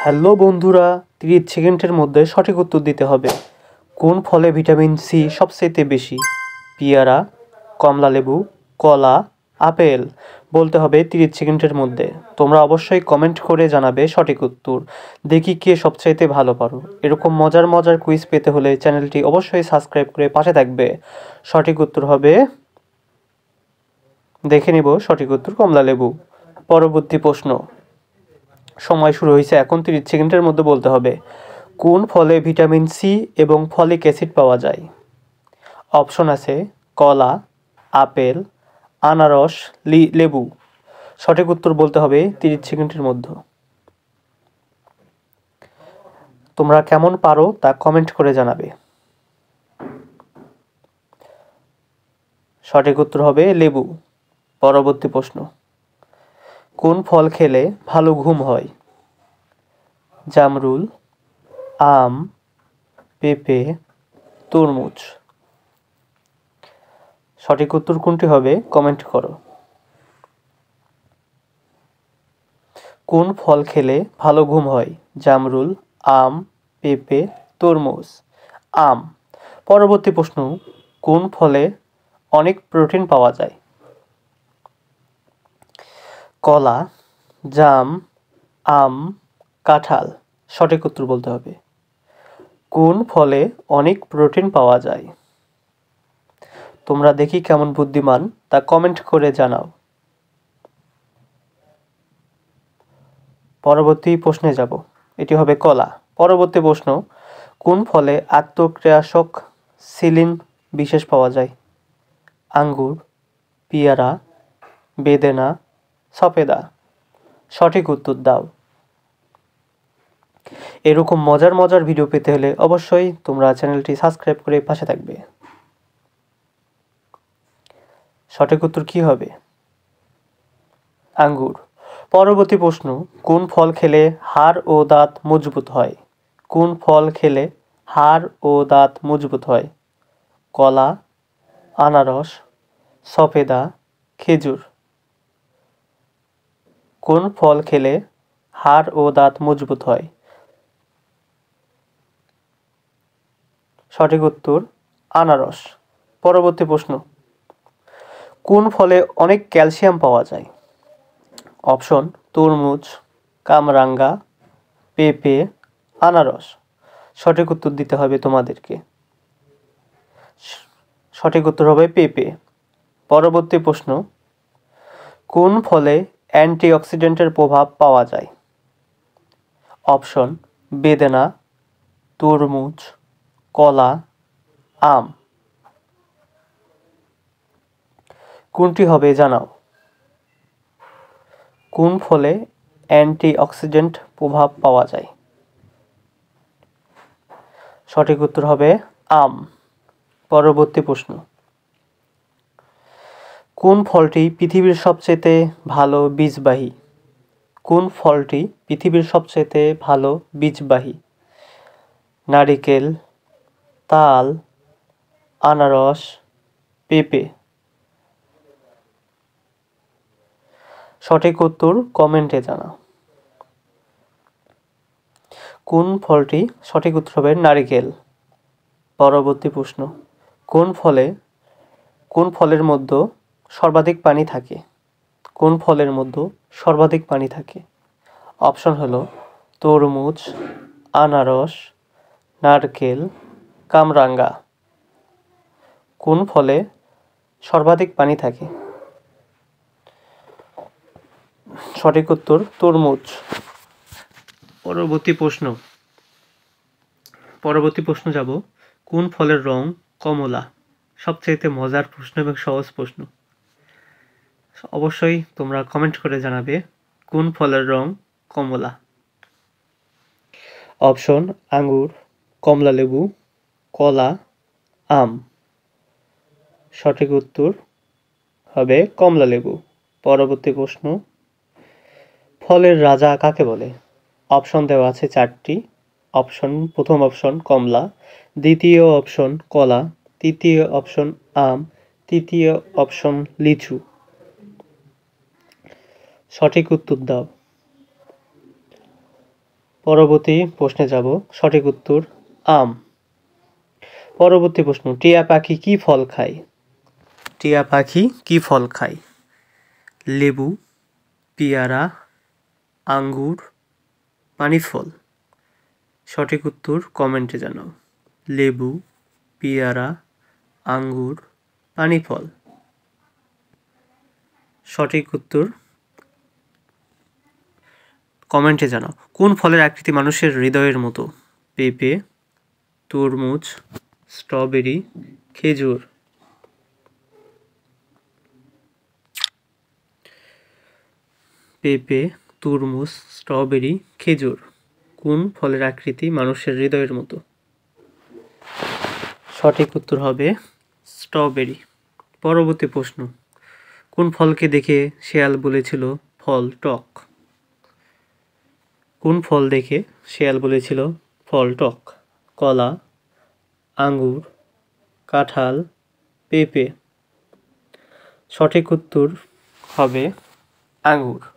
Hello বন্ধুরা, 30 সেকেন্ডের মধ্যে সঠিক উত্তর দিতে হবে। কোন ফলে ভিটামিন সি সবচেয়ে বেশি? পেয়ারা, কমলালেবু, কলা, আপেল। বলতে হবে 30 সেকেন্ডের মধ্যে। তোমরা অবশ্যই কমেন্ট করে জানাবে সঠিক উত্তর। দেখি কে সবচাইতে ভালো পারো। এরকম মজার মজার কুইজ পেতে হলে চ্যানেলটি অবশ্যই সাবস্ক্রাইব করে পাশে থাকবে। সঠিক উত্তর হবে, দেখে নিব সঠিক উত্তর কমলালেবু। পরবর্তী প্রশ্ন, সময় শুরু হয়েছে এখন। 30 সেকেন্ডের মধ্যে বলতে হবে কোন ফলে ভিটামিন সি এবং ফলিক অ্যাসিড পাওয়া যায়। অপশন আছে কলা, আপেল, আনারস, লেবু। সঠিক উত্তর বলতে হবে 30 সেকেন্ডের মধ্যে। তোমরা কেমন পারো তা কমেন্ট করে জানাবে। সঠিক উত্তর হবে লেবু। পরবর্তী প্রশ্ন, কোন ফল খেলে ভালো ঘুম হয়? জামরুল, আম, পেঁপে, তরমুজ। সঠিক উত্তর কোনটি হবে কমেন্ট করো। কোন ফল খেলে ভালো ঘুম হয়? জামরুল, আম, পেঁপে, তরমুজ। আম। পরবর্তী প্রশ্ন, কোন ফলে অনেক প্রোটিন পাওয়া যায়? কলা, জাম, আম, কাঁঠাল। সঠিক উত্তর বলতে হবে। কোন ফলে অনেক প্রোটিন পাওয়া যায়? তোমরা দেখি কেমন বুদ্ধিমান তা কমেন্ট করে জানাও। পরবর্তী প্রশ্নে যাব। এটি হবে কলা। পরবর্তী প্রশ্ন, কোন ফলে আত্মক্রিয়াশক সিলিন বিশেষ পাওয়া যায়? আঙ্গুর, পেয়ারা, বেদেনা, সফেদা। সঠিক উত্তর দাও। এরকম মজার মজার ভিডিও পেতে হলে অবশ্যই তোমরা চ্যানেলটি সাবস্ক্রাইব করে পাশে থাকবে। সঠিক উত্তর কি হবে? আঙ্গুর। পরবর্তী প্রশ্ন, কোন ফল খেলে হাড় ও দাঁত মজবুত হয়? কোন ফল খেলে হাড় ও দাঁত মজবুত হয়? কলা, আনারস, সফেদা, খেজুর। কোন ফল খেলে হাড় ও দাঁত মজবুত হয়? সঠিক উত্তর আনারস। পরবর্তী প্রশ্ন, কোন ফলে অনেক ক্যালসিয়াম পাওয়া যায়? অপশন তরমুজ, কামরাঙ্গা, পেঁপে, আনারস। সঠিক উত্তর দিতে হবে তোমাদেরকে। সঠিক উত্তর হবে পেঁপে। পরবর্তী প্রশ্ন, কোন ফলে অ্যান্টিঅক্সিডেন্টের প্রভাব পাওয়া যায়? অপশন বেদেনা, তরমুজ, কলা, আম। কোনটি হবে জানাও। কোন ফলে অ্যান্টিঅক্সিডেন্ট প্রভাব পাওয়া যায়? সঠিক উত্তর হবে আম। পরবর্তী প্রশ্ন, কোন ফলটি পৃথিবীর সবচেয়ে ভালো বীজবাহী? কোন ফলটি পৃথিবীর সবচেয়ে ভালো বীজবাহী? নারিকেল, তাল, আনারস, পেঁপে। সঠিক উত্তর কমেন্টে জানাও। কোন ফলটি? সঠিক উত্তর হবে নারিকেল। পরবর্তী প্রশ্ন, কোন ফলের মধ্যে সর্বাধিক পানি থাকে? কোন ফলের মধ্যে সর্বাধিক পানি থাকে? অপশন হলো তরমুজ, আনারস, নারকেল, কামরাঙ্গা। কোন ফলে সর্বাধিক পানি থাকে? সঠিক উত্তর তরমুজ। পরবর্তী প্রশ্ন যাব, কোন ফলের রং কমলা? সবচেয়ে মজার প্রশ্ন এবং সহজ প্রশ্ন। অবশ্যই তোমরা কমেন্ট করে জানাবে কোন ফলের রং কমলা। অপশন আঙ্গুর, কমলালেবু, কলা, আম। সঠিক উত্তর হবে কমলালেবু। পরবর্তী প্রশ্ন, ফলের রাজা কাকে বলে? অপশন দেওয়া আছে 4টি। প্রথম অপশন কমলা, দ্বিতীয় অপশন কলা, তৃতীয় অপশন আম, তৃতীয় অপশন লিচু। সঠিক উত্তর দাও। পরবর্তী প্রশ্নে যাব। সঠিক উত্তর আম। পরবর্তী প্রশ্ন, টিয়া পাখি কি ফল খায়? টিয়া পাখি কি ফল খায়? লেবু, পেয়ারা, আঙ্গুর, পানি ফল। সঠিক উত্তর কমেন্টে জানাও। লেবু, পেয়ারা, আঙ্গুর, পানি ফল। সঠিক উত্তর কমেন্টে জানাও। কোন ফলের আকৃতি মানুষের হৃদয়ের মতো? পেঁপে, তরমুজ, স্ট্রবেরি, খেজুর। পেঁপে, তরমুজ, স্ট্রবেরি, খেজুর। কোন ফলের আকৃতি মানুষের হৃদয়ের মতো? সঠিক উত্তর হবে স্ট্রবেরি। পরবর্তী প্রশ্ন, কোন ফলকে দেখে শেয়াল বলেছিল ফল টক? কোন ফল দেখে শেয়াল বলেছিল ফল টক? কলা, আঙ্গুর, কাঁঠাল, পেঁপে। সঠিক উত্তর হবে আঙ্গুর।